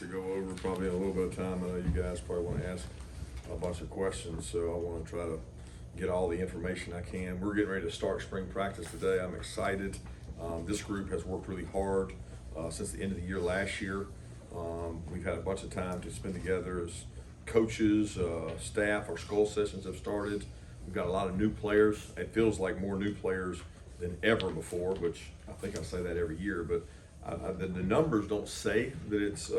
to go over probably in a little bit of time. I know you guys probably want to ask a bunch of questions, so I want to try to get all the information I can. We're getting ready to start spring practice today. I'm excited. This group has worked really hard since the end of the year last year. We've had a bunch of time to spend together as coaches, staff. Our skull sessions have started. We've got a lot of new players. It feels like more new players than ever before, which I think I say that every year, but the numbers don't say that it's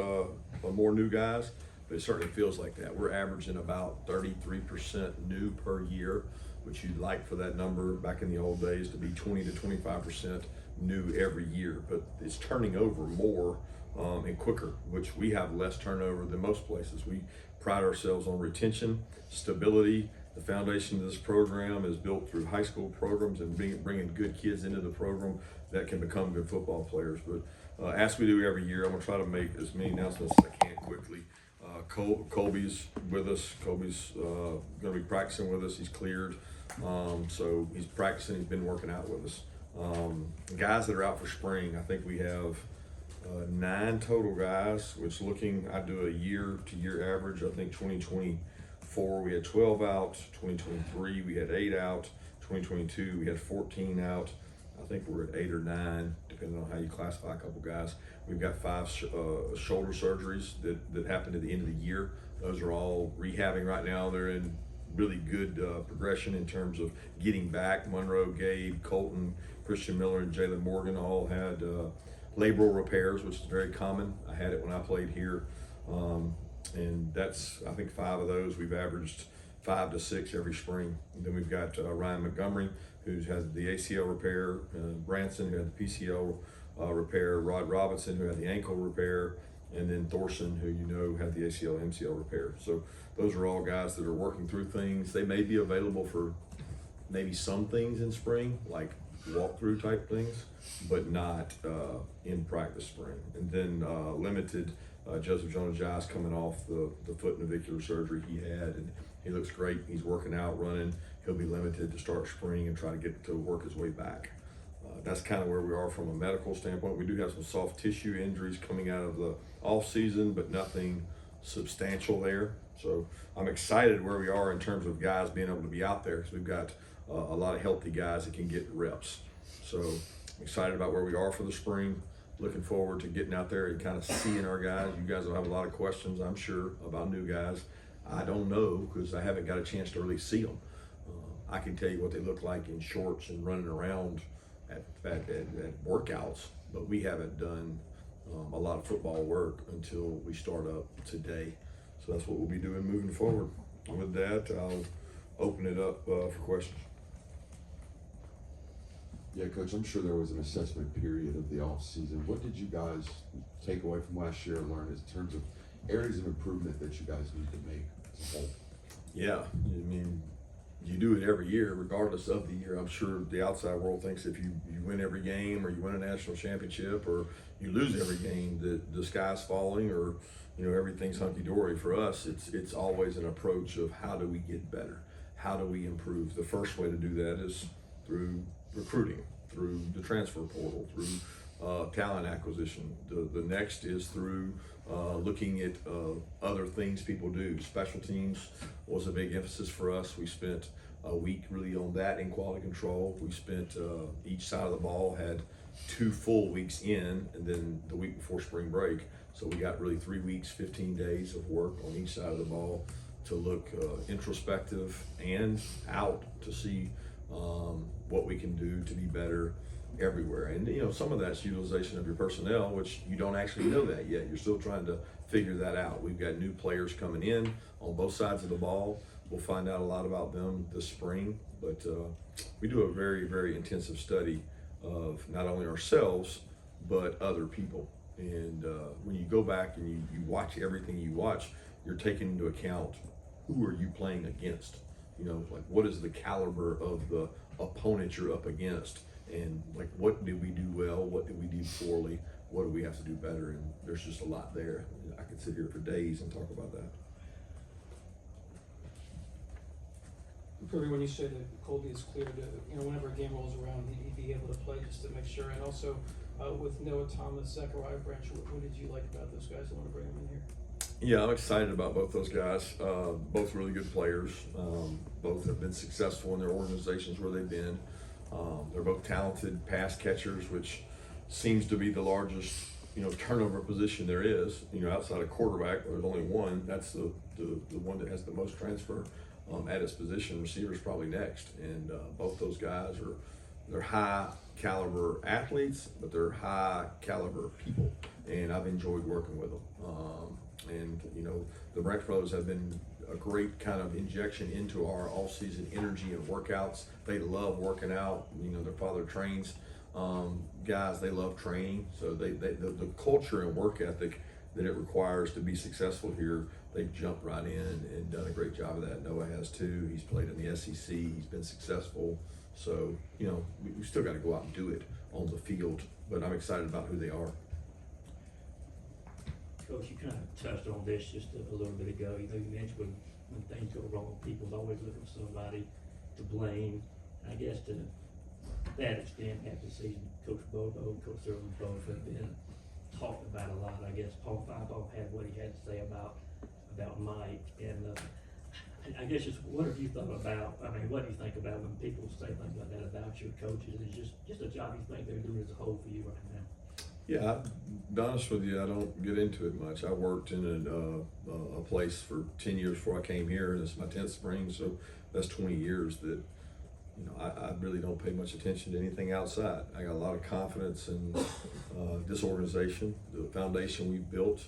more new guys, but it certainly feels like that. We're averaging about 33% new per year, which you'd like for that number back in the old days to be 20 to 25% new every year, but it's turning over more and quicker, which we have less turnover than most places. We pride ourselves on retention, stability. The foundation of this program is built through high school programs and bringing good kids into the program that can become good football players. But as we do every year, I'm gonna try to make as many announcements as I can quickly. Colbie's with us. Colbie's gonna be practicing with us. He's cleared, so he's practicing. He's been working out with us. Guys that are out for spring, I think we have 9 total guys, which I do a year-to-year average. I think 2024 we had 12 out, 2023 we had 8 out, 2022 we had 14 out. I think we're at 8 or 9, depending on how you classify a couple guys. We've got 5 shoulder surgeries that happened at the end of the year. Those are all rehabbing right now. They're in really good progression in terms of getting back. Monroe, Gabe, Colton, Christian Miller, and Jalen Morgan all had labral repairs, which is very common. I had it when I played here. And that's, I think 5 of those. We've averaged 5 to 6 every spring. And then we've got Ryan Montgomery, who's had the ACL repair, Branson, who had the PCL repair, Rod Robinson, who had the ankle repair, and then Thorson, who you know had the ACL, MCL repair. So those are all guys that are working through things. They may be available for maybe some things in spring, like walkthrough type things, but not in practice spring. And then limited, Joseph Jonas-Jais coming off the foot navicular surgery he had, and he looks great. He's working out, running. He'll be limited to start spring and try to get to work his way back. That's kind of where we are from a medical standpoint. We do have some soft tissue injuries coming out of the off season, but nothing substantial there. So I'm excited where we are in terms of guys being able to be out there, because we've got a lot of healthy guys that can get reps. So I'm excited about where we are for the spring. Looking forward to getting out there and kind of seeing our guys. You guys will have a lot of questions, I'm sure, about new guys. I don't know, because I haven't got a chance to really see them. I can tell you what they look like in shorts and running around at workouts, but we haven't done a lot of football work until we start up today. So that's what we'll be doing moving forward. And with that, I'll open it up for questions. Yeah, Coach, I'm sure there was an assessment period of the off season. What did you guys take away from last year and learn in terms of areas of improvement that you guys need to make as a whole? Yeah, I mean, you do it every year, regardless of the year. I'm sure the outside world thinks if you win every game, or you win a national championship, or you lose every game, that the sky's falling, or everything's hunky-dory. For us, it's always an approach of how do we get better? How do we improve? The first way to do that is through recruiting, through the transfer portal, through talent acquisition. The next is through looking at other things people do. Special teams was a big emphasis for us. We spent a week really on that in quality control. We spent each side of the ball had 2 full weeks in, and then the week before spring break. So we got really 3 weeks, 15 days of work on each side of the ball to look introspective and out to see what we can do to be better everywhere. And some of that's utilization of your personnel, which you don't actually know that yet. You're still trying to figure that out. We've got new players coming in on both sides of the ball. We'll find out a lot about them this spring, but we do a very, very intensive study of not only ourselves, but other people. And when you go back and you watch everything you watch, you're taking into account who are you playing against. Like what is the caliber of the opponent you're up against, and like what did we do well, what did we do poorly, what do we have to do better? And there's just a lot there. I could sit here for days and talk about that. Kirby, when you say that Colbie is cleared, whenever a game rolls around, he'd be able to play, just to make sure. And also, with Noah Thomas, Zachariah Branch, what did you like about those guys? I want to bring them in here. Yeah, I'm excited about both those guys. Both really good players. Both have been successful in their organizations where they've been. They're both talented pass catchers, which seems to be the largest, turnover position there is. Outside of quarterback, there's only one. That's the one that has the most transfer at its position. Receiver's probably next. And both those guys they're high caliber athletes, but they're high caliber people. And I've enjoyed working with them. The Branch brothers have been a great kind of injection into our off-season energy and workouts. They love working out. Their father trains guys. They love training. So the culture and work ethic that it requires to be successful here, they've jumped right in and done a great job of that. Noah has too. He's played in the SEC. He's been successful. So, we still got to go out and do it on the field, but I'm excited about who they are. Coach, you kind of touched on this just a little bit ago. You mentioned when things go wrong, people's always looking for somebody to blame. I guess to that extent, after the season, Coach Bobo and Coach Thurman both have been talked about a lot. I guess Paul Fibaugh had what he had to say about Mike, and I guess just what have you thought about? What do you think about when people say things like that about your coaches? Is it just a job you think they're doing as a whole for you right now? Yeah, I'll be honest with you, I don't get into it much. I worked in a place for 10 years before I came here, and it's my 10th spring, so that's 20 years that, I really don't pay much attention to anything outside. I got a lot of confidence in this organization, the foundation we've built.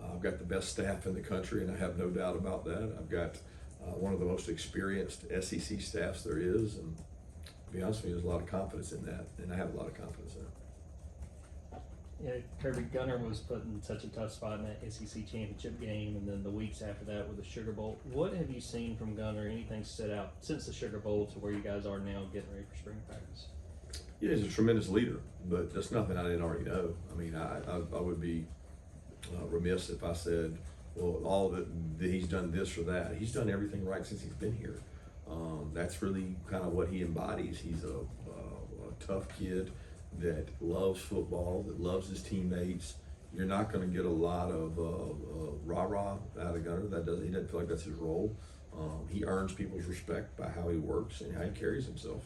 I've got the best staff in the country, and I have no doubt about that. I've got one of the most experienced SEC staffs there is, and to be honest with you, there's a lot of confidence in that, and I have a lot of confidence in it. Yeah, Kirby, Gunner was put in such a tough spot in that SEC championship game, and then the weeks after that with the Sugar Bowl. What have you seen from Gunner? Anything stood out since the Sugar Bowl to where you guys are now getting ready for spring practice? Yeah, he's a tremendous leader, but that's nothing I didn't already know. I would be remiss if I said, well, all that he's done this or that. He's done everything right since he's been here. That's really kind of what he embodies. He's a tough kid that loves football, that loves his teammates. You're not going to get a lot of rah-rah out of Gunner. He doesn't feel like that's his role. He earns people's respect by how he works and how he carries himself.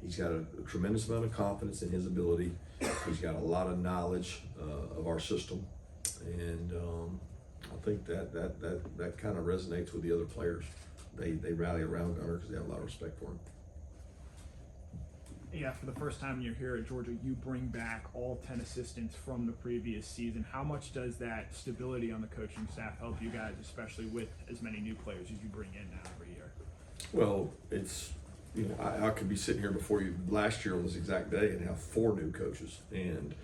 He's got a tremendous amount of confidence in his ability. He's got a lot of knowledge of our system, and I think that kind of resonates with the other players. They rally around Gunner because they have a lot of respect for him. Yeah, for the first time you're here at Georgia, you bring back all 10 assistants from the previous season. How much does that stability on the coaching staff help you guys, especially with as many new players as you bring in now every year? Well, it's, I could be sitting here before you last year on this exact day and have 4 new coaches. And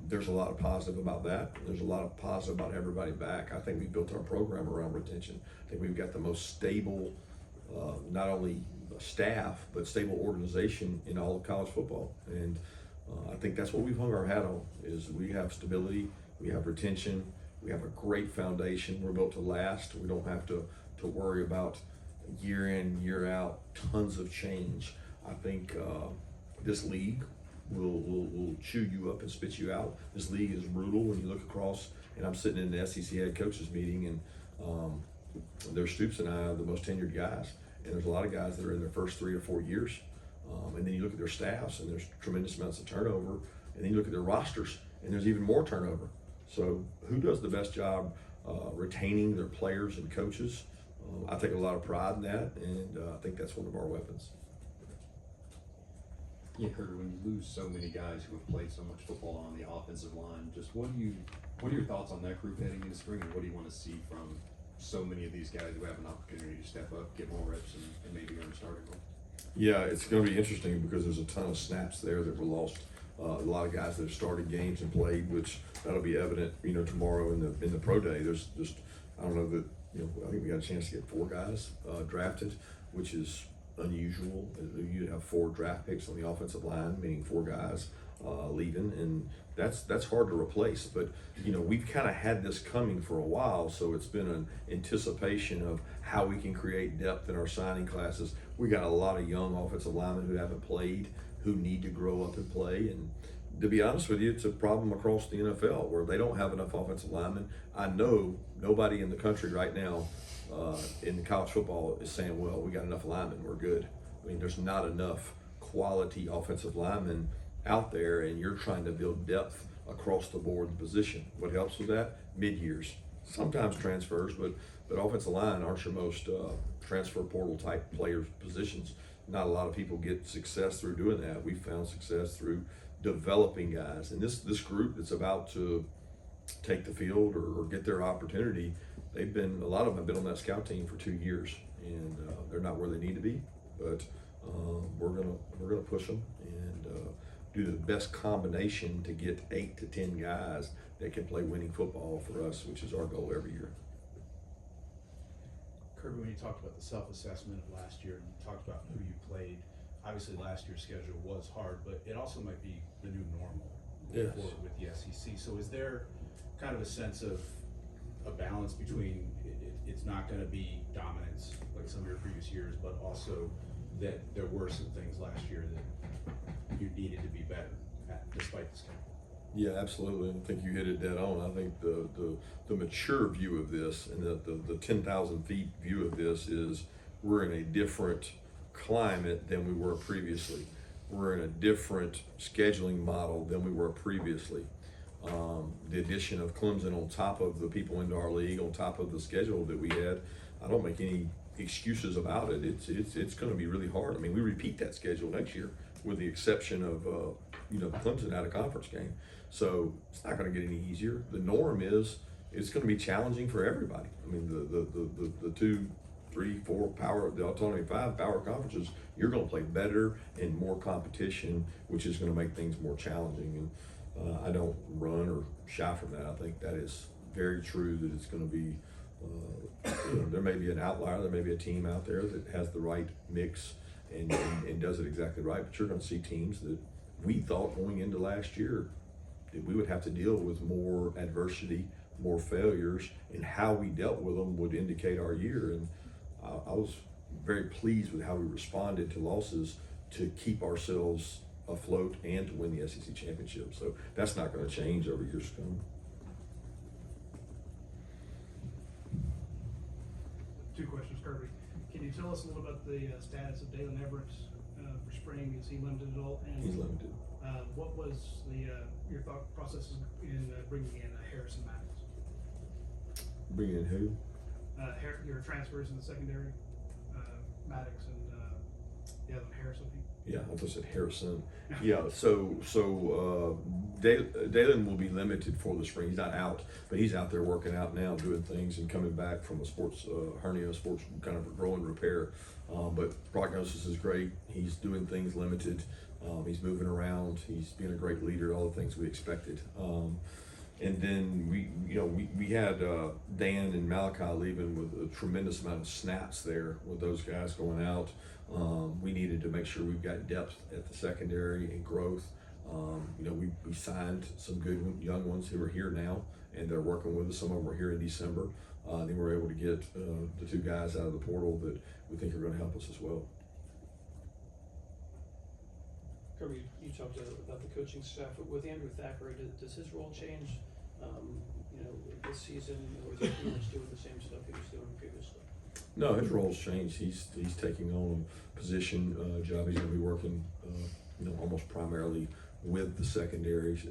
there's a lot of positive about that. There's a lot of positive about everybody back. I think we built our program around retention. I think we've got the most stable, not only staff, but stable organization in all of college football. And I think that's what we've hung our hat on, is we have stability, we have retention, we have a great foundation. We're built to last. We don't have to worry about year in, year out, tons of change. I think this league will chew you up and spit you out. This league is brutal when you look across, and I'm sitting in the SEC head coaches meeting, and there's Stoops and I are the most tenured guys. And there's a lot of guys that are in their first 3 or 4 years. And then you look at their staffs, and there's tremendous amounts of turnover. And then you look at their rosters, and there's even more turnover. So who does the best job retaining their players and coaches? I take a lot of pride in that, and I think that's one of our weapons. Yeah, Kirby, when you lose so many guys who have played so much football on the offensive line, just what are your thoughts on that group heading into spring, and what do you want to see from so many of these guys who have an opportunity to step up, get more reps, and maybe earn a starting role? Yeah, it's going to be interesting because there's a ton of snaps there that were lost. A lot of guys that have started games and played, which that'll be evident, tomorrow in the pro day. There's just, I don't know that, I think we got a chance to get 4 guys drafted, which is unusual. You'd have 4 draft picks on the offensive line, meaning 4 guys leaving, and that's hard to replace. But we've kind of had this coming for a while, so it's been an anticipation of how we can create depth in our signing classes. We got a lot of young offensive linemen who haven't played, who need to grow up and play, and to be honest with you, it's a problem across the NFL where they don't have enough offensive linemen. I know nobody in the country right now in college football is saying, well, we got enough linemen, we're good. I mean, there's not enough quality offensive linemen out there, and you're trying to build depth across the board position. What helps with that? Mid-years, sometimes transfers, but offensive line aren't your most transfer portal type players positions. Not a lot of people get success through doing that. We found success through developing guys, and this group that's about to take the field or get their opportunity, a lot of them have been on that scout team for 2 years, and they're not where they need to be, but we're gonna push them and do the best combination to get 8 to 10 guys that can play winning football for us, which is our goal every year. Kirby, when you talked about the self-assessment of last year and you talked about who you played, obviously last year's schedule was hard, but it also might be the new normal Yes. with the SEC. So is there kind of a sense of a balance between it's not going to be dominance like some of your previous years, but also that there were some things last year that you needed to be better at despite the schedule? Yeah, absolutely. I think you hit it dead on. I think the mature view of this and the 10,000 feet view of this is we're in a different climate than we were previously. We're in a different scheduling model than we were previously. The addition of Clemson on top of the people into our league, on top of the schedule that we had, I don't make any excuses about it. It's going to be really hard. I mean, we repeat that schedule next year, with the exception of Clemson out of conference game. So it's not going to get any easier. The norm is it's going to be challenging for everybody. I mean, the 2, 3, 4 power, the autonomy 5 power conferences, you're going to play better and more competition, which is going to make things more challenging. And I don't run or shy from that. I think that is very true, that it's going to be, there may be an outlier, there may be a team out there that has the right mix and does it exactly right, but you're going to see teams that we thought going into last year that we would have to deal with more adversity, more failures, and how we dealt with them would indicate our year. And I was very pleased with how we responded to losses to keep ourselves afloat and to win the SEC championship. So that's not going to change over years to come. Two questions, Kirby. Can you tell us a little about the status of Dalen Everett for spring? Is he limited at all? And He's limited. what was your thought process in bringing in Harrison Maddox? Bring in who? Your transfers in the secondary, Maddox and the other one, Harrison. Yeah, I thought I said Harrison. Yeah, so Dalen will be limited for the spring. He's not out, but he's out there working out now, doing things and coming back from a sports hernia, sports kind of a growing repair. But prognosis is great. He's doing things limited. He's moving around. He's being a great leader. All the things we expected. And then we had Dan and Malachi leaving with a tremendous amount of snaps there with those guys going out. We needed to make sure we've got depth at the secondary and growth. We signed some good young ones who are here now, and they're working with us. Some of them were here in December. Then we were able to get the 2 guys out of the portal that we think are going to help us as well. Kirby, you talked about the coaching staff with Andrew Thackeray. Does his role change, this season, or is he pretty much doing the same stuff he was doing previously? No, his role's changed. He's taking on a position job. He's going to be working, almost primarily with the secondaries,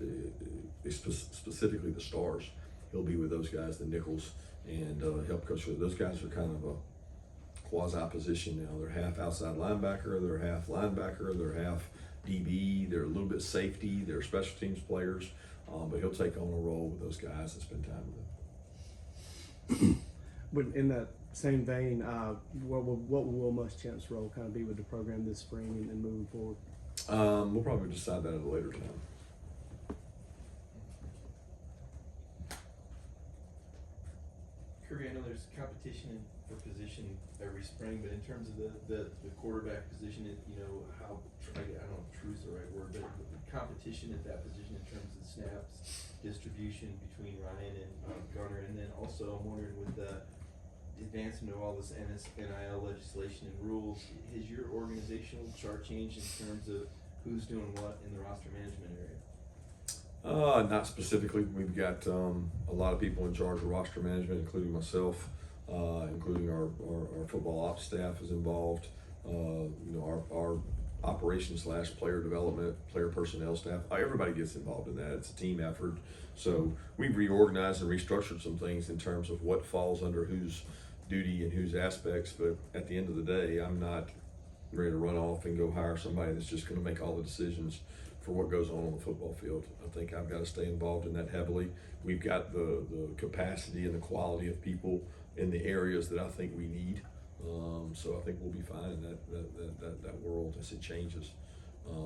specifically the stars. He'll be with those guys, the nickels, and help coach with. Those guys are kind of a quasi position now. They're half outside linebacker, they're half linebacker, they're half DB, they're a little bit safety, they're special teams players, but he'll take on a role with those guys and spend time with them. But in that same vein, what will Will Muschamp's role kind of be with the program this spring and moving forward? We'll probably decide that at a later time. Kirby, I know there's competition for position every spring, but in terms of the quarterback position, how, I don't know if true is the right word, but the competition at that position in terms of snaps, distribution between Ryan and Garner, and then also I'm wondering with the advancement of all this NIL legislation and rules, has your organizational chart changed in terms of who's doing what in the roster management area? Not specifically. We've got a lot of people in charge of roster management, including myself, including our football ops staff is involved. Our operations / player development, player personnel staff. Everybody gets involved in that. It's a team effort. So we've reorganized and restructured some things in terms of what falls under whose duty and whose aspects. But at the end of the day, I'm not ready to run off and go hire somebody that's just going to make all the decisions for what goes on the football field. I think I've got to stay involved in that heavily. We've got the capacity and the quality of people in the areas that I think we need. So I think we'll be fine in that world as it changes.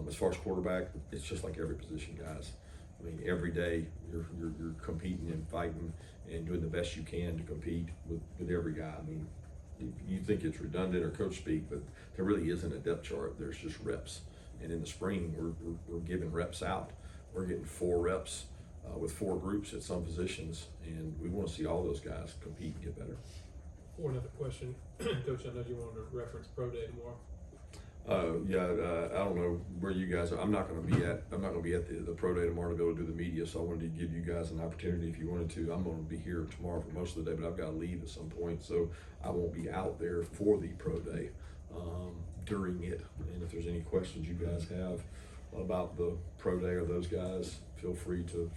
As far as quarterback, it's just like every position, guys. I mean, every day you're competing and fighting and doing the best you can to compete with every guy. I mean, you think it's redundant or coach speak, but there really isn't a depth chart. There's just reps. And in the spring, we're giving reps out. We're getting 4 reps with 4 groups at some positions, and we want to see all those guys compete and get better. One other question, Coach. I know you wanted to reference Pro Day tomorrow. I don't know where you guys are. I'm not going to be at the Pro Day tomorrow to be able to do the media. So I wanted to give you guys an opportunity if you wanted to. I'm going to be here tomorrow for most of the day, but I've got to leave at some point, so I won't be out there for the Pro Day during it. And if there's any questions you guys have about the Pro Day or those guys, feel free to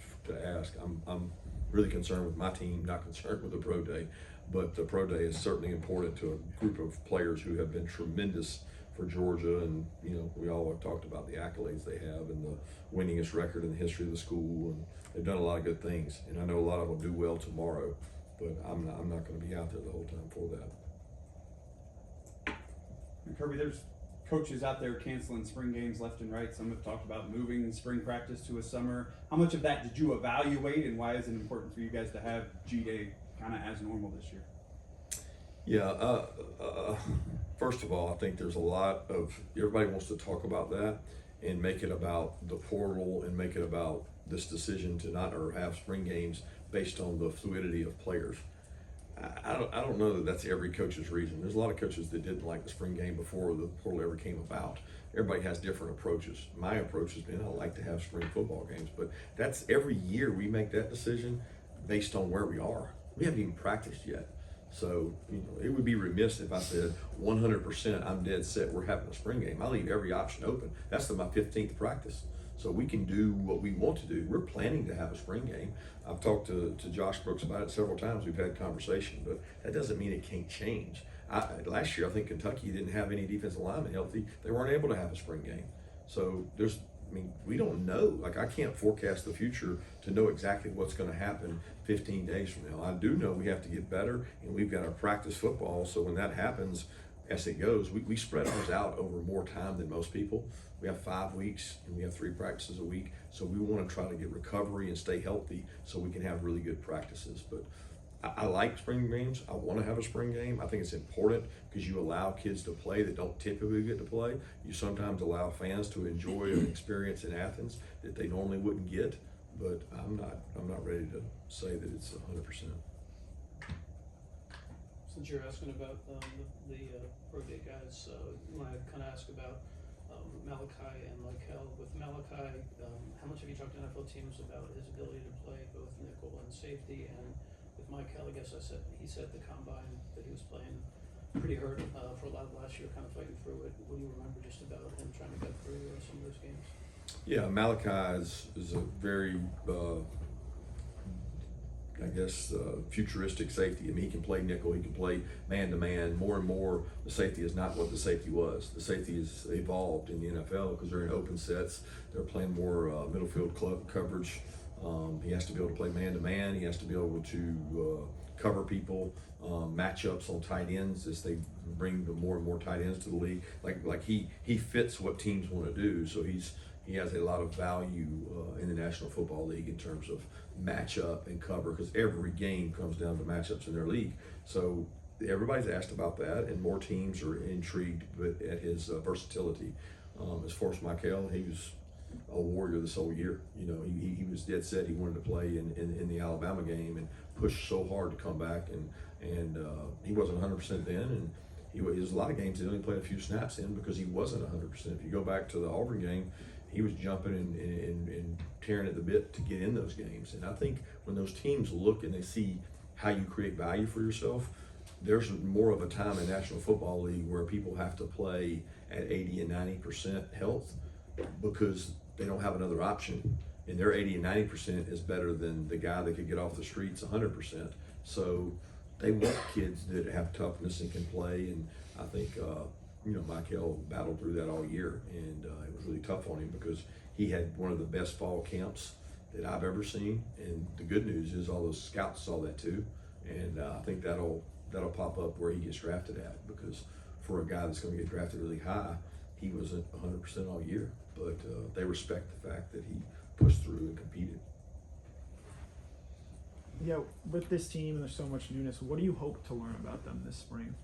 ask. I'm really concerned with my team, not concerned with the Pro Day. But the Pro Day is certainly important to a group of players who have been tremendous for Georgia, and we all have talked about the accolades they have and the winningest record in the history of the school, and they've done a lot of good things. And I know a lot of them do well tomorrow, but I'm not going to be out there the whole time for that. And Kirby, there's coaches out there canceling spring games left and right. Some have talked about moving spring practice to a summer. How much of that did you evaluate, and why is it important for you guys to have G-Day kind of as normal this year? Yeah, first of all, I think there's a lot of, everybody wants to talk about that and make it about the portal and make it about this decision to not or have spring games based on the fluidity of players. I don't know that that's every coach's reason. There's a lot of coaches that didn't like the spring game before the portal ever came about. Everybody has different approaches. My approach has been I like to have spring football games, but that's every year we make that decision based on where we are. We haven't even practiced yet. So, it would be remiss if I said 100% I'm dead set we're having a spring game. I leave every option open. That's my 15th practice. So we can do what we want to do. We're planning to have a spring game. I've talked to Josh Brooks about it several times. We've had conversation, but that doesn't mean it can't change. Last year, I think Kentucky didn't have any defensive linemen healthy. They weren't able to have a spring game. So we don't know. Like, I can't forecast the future to know exactly what's going to happen 15 days from now. I do know we have to get better, and we've got to practice football. So when that happens, as it goes, we spread ours out over more time than most people. We have 5 weeks, and we have 3 practices a week. So we want to try to get recovery and stay healthy so we can have really good practices. But I like spring games. I want to have a spring game. I think it's important because you allow kids to play that don't typically get to play. You sometimes allow fans to enjoy an experience in Athens that they normally wouldn't get. But I'm not ready to say that it's 100%. Since you're asking about the Pro Day guys, you want to kind of ask about Malachi and Michael. With Malachi, how much have you talked to NFL teams about his ability to play both nickel and safety? And with Michael, I guess he said at the combine that he was playing pretty hurt for a lot of last year, kind of fighting through it. What do you remember just about him trying to get through some of those games? Yeah, Malachi is a very futuristic safety. I mean, he can play nickel, he can play man-to-man. More and more, the safety is not what the safety was. The safety has evolved in the NFL because they're in open sets. They're playing more middle field coverage. He has to be able to play man-to-man. He has to be able to cover people, matchups on tight ends as they bring more and more tight ends to the league. Like he fits what teams want to do. So he has a lot of value in the National Football League in terms of matchup and cover, because every game comes down to matchups in their league. So everybody's asked about that, and more teams are intrigued at his versatility. As far as Michael, he was a warrior this whole year. He was dead set he wanted to play in the Alabama game and pushed so hard to come back, and he wasn't 100% then, and there's a lot of games he only played a few snaps in because he wasn't 100%. If you go back to the Auburn game, he was jumping and tearing at the bit to get in those games. And I think when those teams look and they see how you create value for yourself, there's more of a time in National Football League where people have to play at 80 and 90% health because they don't have another option. And their 80 and 90% is better than the guy that could get off the streets 100%. So they want kids that have toughness and can play. And I think, Michael battled through that all year. And it was really tough on him because he had one of the best fall camps that I've ever seen. And the good news is all those scouts saw that too. And I think that'll pop up where he gets drafted at, because for a guy that's going to get drafted really high, he wasn't 100% all year. But they respect the fact that he pushed through and competed. Yeah, with this team and there's so much newness, what do you hope to learn about them this spring?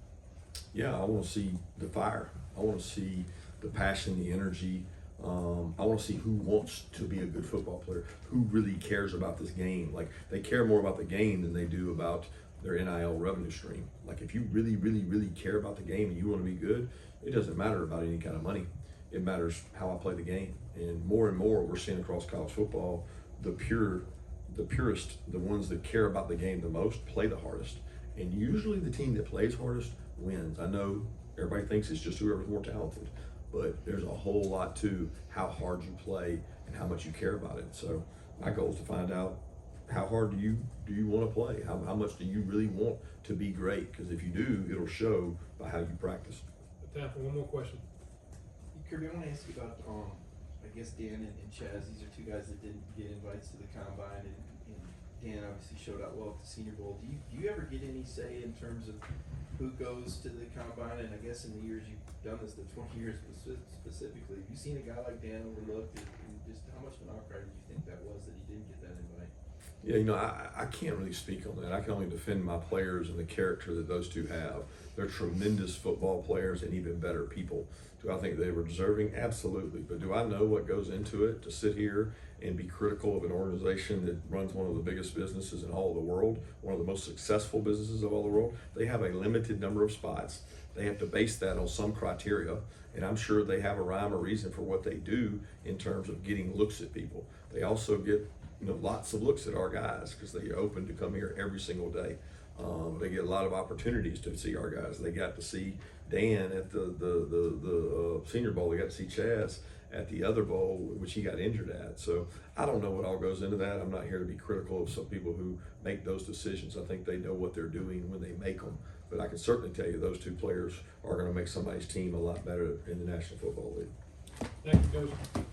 Yeah, I want to see the fire. I want to see the passion, the energy. I want to see who wants to be a good football player, who really cares about this game. Like, they care more about the game than they do about their NIL revenue stream. Like, if you really, really, really care about the game and you want to be good, it doesn't matter about any kind of money. It matters how I play the game. And more we're seeing across college football, the purest, the ones that care about the game the most, play the hardest. And usually the team that plays hardest wins. I know everybody thinks it's just whoever's more talented, but there's a whole lot to how hard you play and how much you care about it. So my goal is to find out, how hard do you want to play? How much do you really want to be great? Because if you do, it'll show by how you practice. Time for one more question. Kirby, I want to ask you about, I guess Dan and Chaz. These are two guys that didn't get invites to the combine, and Dan obviously showed out well at the Senior Bowl. Do you ever get any say in terms of who goes to the combine? And I guess in the years you've done this, the 20 years specifically, have you seen a guy like Dan overlooked, and just how much of an outcry do you think that was that he didn't get that invite? Yeah, I can't really speak on that. I can only defend my players and the character that those two have. They're tremendous football players and even better people. Do I think they were deserving? Absolutely. But do I know what goes into it to sit here and be critical of an organization that runs one of the biggest businesses in all of the world, one of the most successful businesses of all the world? They have a limited number of spots. They have to base that on some criteria, and I'm sure they have a rhyme or reason for what they do in terms of getting looks at people. They also get lots of looks at our guys because they open to come here every single day. They get a lot of opportunities to see our guys. They got to see Dan at the Senior Bowl. They got to see Chaz at the other bowl, which he got injured at. So I don't know what all goes into that. I'm not here to be critical of some people who make those decisions. I think they know what they're doing when they make them. But I can certainly tell you those two players are going to make somebody's team a lot better in the National Football League. Thank you, Coach.